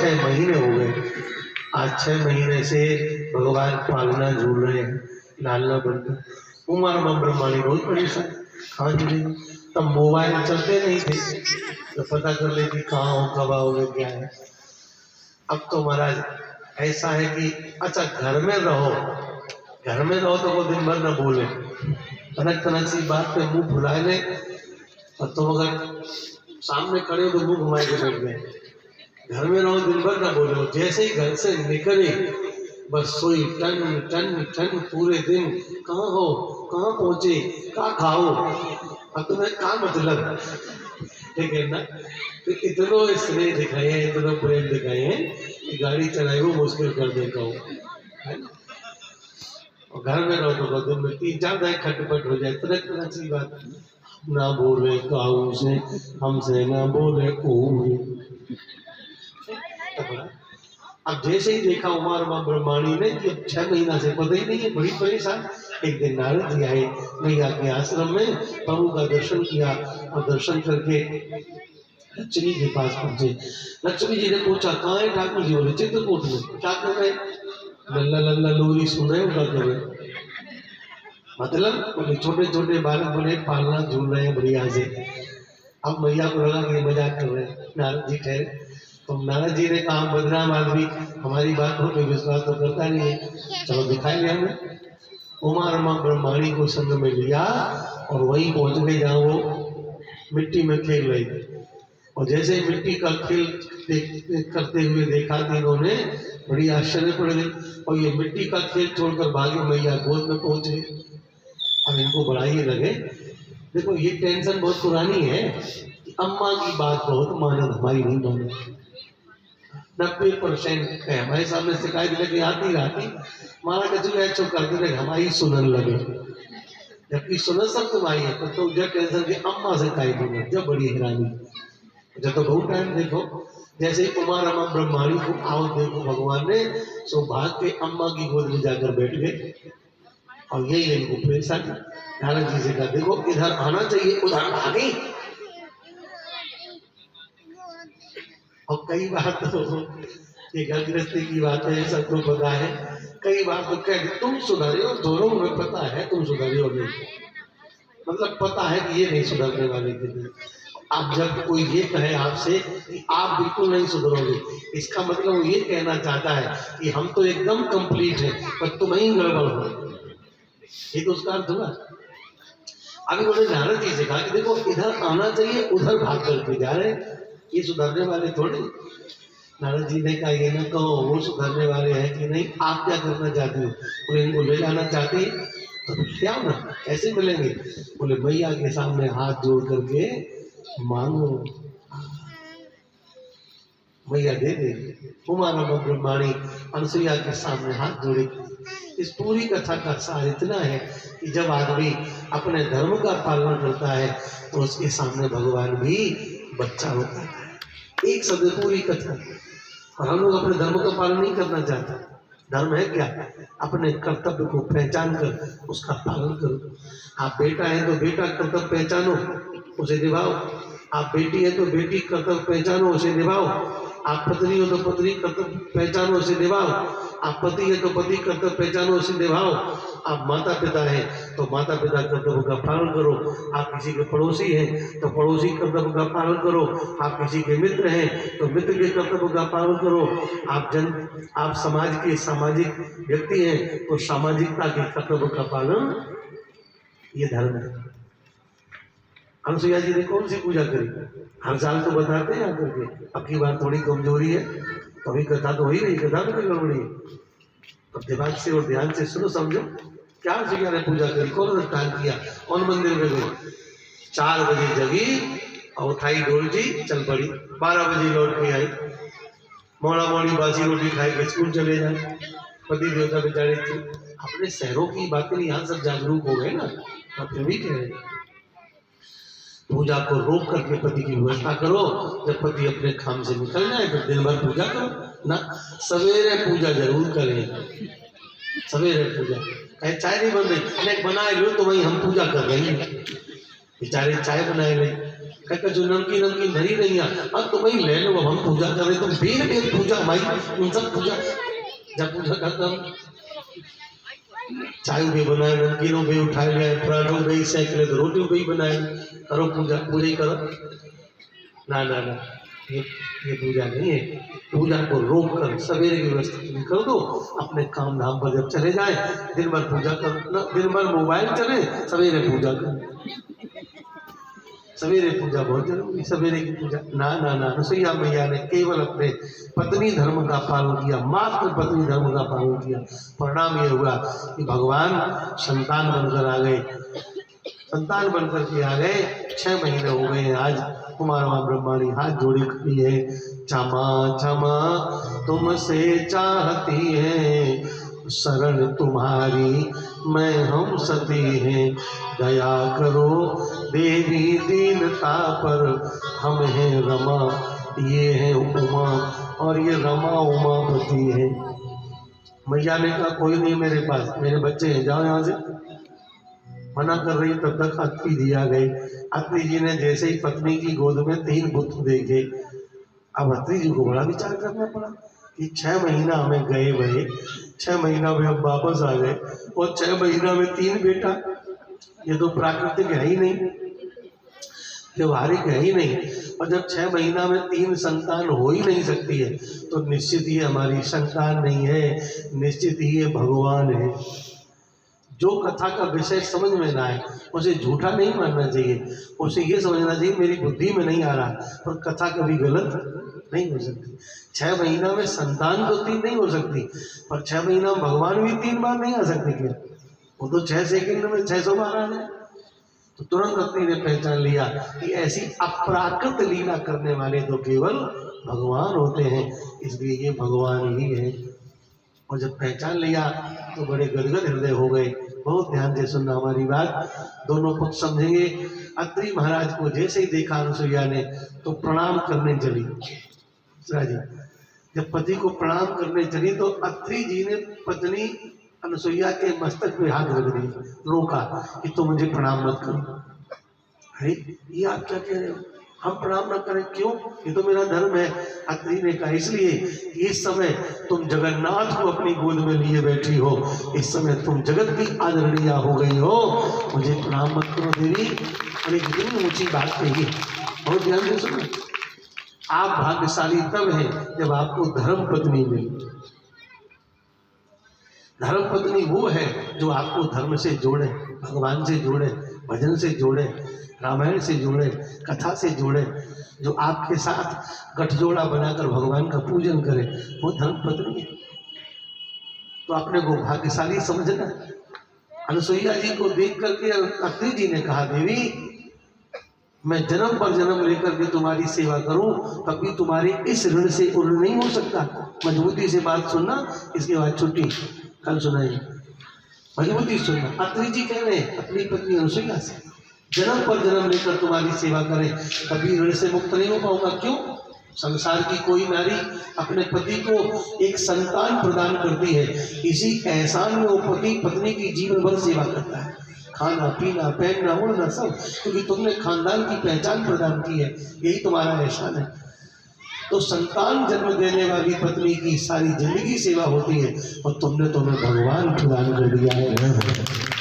6 महीने हो गए। आज 6 महीने से भगवान पालना झूल रहे हैं, डालना बनकर। उमर में ब्रह्माणी बहुत परेशान, कहाँ चले? तब मोबाइल चलते नहीं थे तो पता कर ले कि कहाँ हो, कब आओगे, क्या है। अब तो महाराज ऐसा है कि अच्छा घर में रहो, घर में रहो तो वो दिन भर न बोले, तनक तनक सी बात पे मुंह फुला ले, और तुम अगर सामने खड़े हो तो मुंह घुमाए के बैठ गए। घर में रहो दिन भर न बोलो, जैसे ही घर से निकले बस सोई टन टन टन पूरे दिन। कहाँ हो, कहाँ पहुंचे, कहाँ खाओ, अब तुम्हें क्या मतलब, ठीक है ना। तो इतनो स्नेह दिखाए हैं, इतना प्रेम दिखाए हैं कि गाड़ी चलाए वो मुश्किल कर देता हूँ, है ना। और घर में रहो तो दिन में 3-4 दिन खटपट हो जाए, तरह तरह सी बात, ना बोले काऊ से, हमसे ना बोले अब जैसे ही देखा उमर मां ब्रह्माणी ने कि 6 महीना से पता ही नहीं है, बड़ी परेशान। एक दिन नारद जी आए मैया के आश्रम में, प्रभु का दर्शन किया और दर्शन करके लक्ष्मी के पास पहुंचे। लक्ष्मी जी ने पूछा कहाँ है ठाकुर जी? बोले चित्रकूट में। क्या कर रहे? लल्ला लल्ला लोरी सुन रहे हो, क्या कर रहे? मतलब बोले छोटे छोटे बालक बोले पालना झूल रहे हैं बढ़िया से। अब मैया को लगा कि मजाक कर रहे हैं, नारद जी ठहरे। तो नारद जी ने कहा बदनाम आदमी हमारी बात पर कोई विश्वास तो करता नहीं है, चलो दिखाएंगे हमें। उमर मां ब्रह्माणी को संग में लिया और वहीं पहुंच गए जहाँ वो मिट्टी में खेल रही थी। और जैसे ही मिट्टी का खेल करते हुए देखा कि इन्होंने बड़ी आश्चर्य पड़ गई, और ये मिट्टी का खेल छोड़कर भागे मैया गोद में पहुंच गए। अब इनको बड़ा ही लगे, देखो ये टेंशन बहुत पुरानी है कि अम्मा की बात बहुत मानद, हमारी नहीं मानद। 90% है हमारे सामने शिकायत लेके आती रहती, मारा के चले अच्छो करते रहे, हमारी सुनन लगे, जबकि सुनन सब तुम्हारी है। तो जब टेंशन की अम्मा से काई दूंगा, जब बड़ी हैरानी। जब तो बहुत टाइम देखो, जैसे ही उमर अम्मा ब्रह्माणी को आओ देखो भगवान ने सौभाग्य के अम्मा की गोद में जाकर बैठ गए। और यही इनको परेशानी। नारद जी से कहा देखो इधर आना चाहिए, उधर भागी। और कई बार तो ये गृहस्थी की बात है, सबको पता है। कई बार तो कह तुम सुधरे हो, दोनों में पता है तुम सुधरे हो नहीं, मतलब पता है कि ये नहीं सुधरने वाले के लिए। अब जब कोई ये कहे आपसे कि आप बिल्कुल नहीं सुधरोगे, इसका मतलब वो ये कहना चाहता है कि हम तो एकदम कंप्लीट है पर तुम ही गड़बड़ हो। ये तो उसका अर्थ हुआ। अभी उन्होंने नारद जी से कहा कि देखो इधर आना चाहिए, उधर भाग करके जा रहे, ये सुधरने वाले थोड़े। नारद जी ने कहा ये ना कहो वो सुधरने वाले हैं कि नहीं, आप क्या करना चाहते हो? बोले इनको ले जाना चाहते हैं तो क्या ना, कैसे मिलेंगे? बोले मैया के सामने हाथ जोड़ करके मांगो, मैया दे देगी। उमर ब्रह्माणी अनसुईया के सामने हाथ जोड़े। इस पूरी कथा का सार इतना है कि जब आदमी अपने धर्म का पालन करता है तो उसके सामने भगवान भी बच्चा होता है। एक शब्द पूरी कथा। और हम लोग अपने धर्म का पालन नहीं करना चाहते। धर्म है क्या? अपने कर्तव्य को पहचान कर उसका पालन करो। आप बेटा है तो बेटा कर्तव्य पहचानो, उसे निभाओ। आप बेटी है तो बेटी कर्तव्य पहचानो, उसे निभाओ। आप पत्नी हो तो पत्नी कर्तव्य पहचानो, उसे निभाओ। आप पति है तो पति कर्तव्य पहचानो, उसे निभाओ। आप माता पिता है तो माता पिता कर्तव्य का पालन करो। आप किसी के पड़ोसी हैं तो पड़ोसी कर्तव्य का पालन करो। आप किसी के मित्र हैं तो मित्र के कर्तव्य का पालन करो। आप समाज के सामाजिक व्यक्ति हैं तो सामाजिकता के कर्तव्य का पालन, ये धर्म है। अनुसुईया जी ने कौन सी पूजा करी? हर साल तो बताते हैं आकर के, अब की बार थोड़ी कमजोरी है तो अभी कथा तो हो ही नहीं, कथा में कोई गड़बड़ी है। तो दिमाग से और ध्यान से सुनो, समझो क्या अनुसुईया ने पूजा करी, कौन अनुष्ठान किया, कौन मंदिर में गई। 4 बजे जगी और उठाई डोल जी, चल पड़ी। 12 बजे लौट के आई, मोड़ा मोड़ी बासी रोटी खाई के स्कूल चले जाए। पति देवता बेचारे थे। अपने शहरों की बातें यहाँ सब जागरूक हो गए ना, तो फिर भी कह रहे पूजा को रोक करके पति की व्यवस्था करो। जब पति अपने काम से निकल जाए तो दिन भर पूजा करो ना। सवेरे पूजा जरूर करें, सवेरे पूजा। चाय नहीं बन रही, अनेक बनाए लो तो वही हम पूजा कर रहे हैं। बेचारे चाय बनाए ले, कहकर जो नमकीन नमकीन धरी नहीं है, अब तो भाई ले लो, अब हम पूजा कर रहे, तुम बेर बेर पूजा माई, उन सब पूजा, जब पूजा खत्म चाय भी बनाए, नमकीनों भी उठाए ले, पराठों भी सेक ले, रोटी भी बनाए, करो पूजा, पूजा ही करो। ना ना ना, ये पूजा नहीं है। पूजा को रोक कर सवेरे की व्यवस्था कर दो, अपने काम धाम पर जब चले जाए, दिन भर पूजा करो, दिन भर मोबाइल चले, सवेरे पूजा करो, सवेरे पूजा बहुत जरूरी, सवेरे की पूजा। ना ना ना, रसोईया मैया ने केवल अपने पत्नी धर्म का पालन किया, मात्र पत्नी धर्म का पालन किया। परिणाम ये हुआ कि भगवान संतान बनकर आ गए, संतान बनकर के आ गए। 6 महीने हो गए आज। कुमार ब्रह्माणी हाथ जोड़ी खड़ी है, क्षमा क्षमा तुमसे चाहती है, शरण तुम्हारी मैं हम सती हैं, दया करो देवी दीनता पर, हम हैं रमा ये है उमा, और ये रमा उमापति है। मैया ने कहा कोई नहीं मेरे पास, मेरे बच्चे हैं, जाओ यहाँ से। मना कर रही, तब तक अत्रि जी आ गए। अत्रि जी ने जैसे ही पत्नी की गोद में 3 पुत्र देखे, अब अत्रि जी को बड़ा विचार करना पड़ा कि 6 महीना हमें गए भाई, 6 महीना में हम वापस आ गए, और 6 महीना में 3 बेटा, ये तो प्राकृतिक है ही नहीं, व्यवहारिक है ही नहीं। और जब 6 महीना में 3 संतान हो ही नहीं सकती है, तो निश्चित ही हमारी संतान नहीं है, निश्चित ही ये भगवान है। जो कथा का विषय समझ में ना आए उसे झूठा नहीं मानना चाहिए, उसे ये समझना चाहिए मेरी बुद्धि में नहीं आ रहा, पर कथा कभी गलत नहीं हो सकती। 6 महीना में संतान तो 3 नहीं हो सकती, पर 6 महीना में भगवान भी 3 बार नहीं आ सकते क्या? वो तो 6 सेकंड में 600 बार आ जाए। तो तुरंत अत्रि ने पहचान लिया कि ऐसी अपराकृत लीला करने वाले तो केवल भगवान होते हैं, इसलिए ये भगवान ही है। और जब पहचान लिया तो बड़े गदगद हृदय हो गए। बहुत ध्यान से सुनना हमारी बात, दोनों पक्ष समझेंगे। अत्रि महाराज को जैसे ही देखा अनुसुईया ने तो प्रणाम करने चली। जी जब पति को प्रणाम करने चली तो अत्रि जी ने पत्नी अनुसुईया के मस्तक पे हाथ रख दी, रोका कि तुम मुझे प्रणाम मत करो। अरे ये आप क्या कह रहे हो, हम प्रणाम न करें, क्यों? ये तो मेरा धर्म है। अत्रि ने कहा इसलिए इस समय तुम जगन्नाथ को अपनी गोद में लिए बैठी हो, इस समय तुम जगत की आदरणीय हो गई हो, मुझे प्रणाम मत करो देवी। अरे कितनी ऊंची बात कही, बहुत ध्यान से सुनो। आप भाग्यशाली तब है जब आपको धर्म पत्नी मिली। धर्म पत्नी वो है जो आपको धर्म से जोड़े, भगवान से जोड़े, भजन से जोड़े, रामायण से जोड़े, कथा से जोड़े, जो आपके साथ गठजोड़ा बनाकर भगवान का पूजन करे, वो धर्म पत्नी है। तो अपने को भाग्यशाली समझना। अनुसुईया जी को देख करके अत्रि जी ने कहा देवी मैं जन्म पर जन्म लेकर के तुम्हारी सेवा करूं, कभी तुम्हारे इस ऋण से उर्ण नहीं हो सकता। मजबूती से बात सुनना, इसके बाद छुट्टी, कल सुनाएंगे। मजबूती सुनना। अत्रि जी कह रहे हैं अपनी पत्नी अनुसुईया से जन्म पर जन्म लेकर तुम्हारी सेवा करें, कभी ऋण से मुक्त नहीं हो पाऊंगा। क्यों? संसार की कोई नारी अपने पति को एक संतान प्रदान करती है, इसी एहसान में वो पति पत्नी की जीवन भर सेवा करता है, खाना पीना पहनना उड़ना सब, क्योंकि तुमने खानदान की पहचान प्रदान की है, यही तुम्हारा एहसान है। तो संतान जन्म देने वाली पत्नी की सारी जिंदगी सेवा होती है, और तुमने तुम्हें भगवान प्रदान कर दिया है।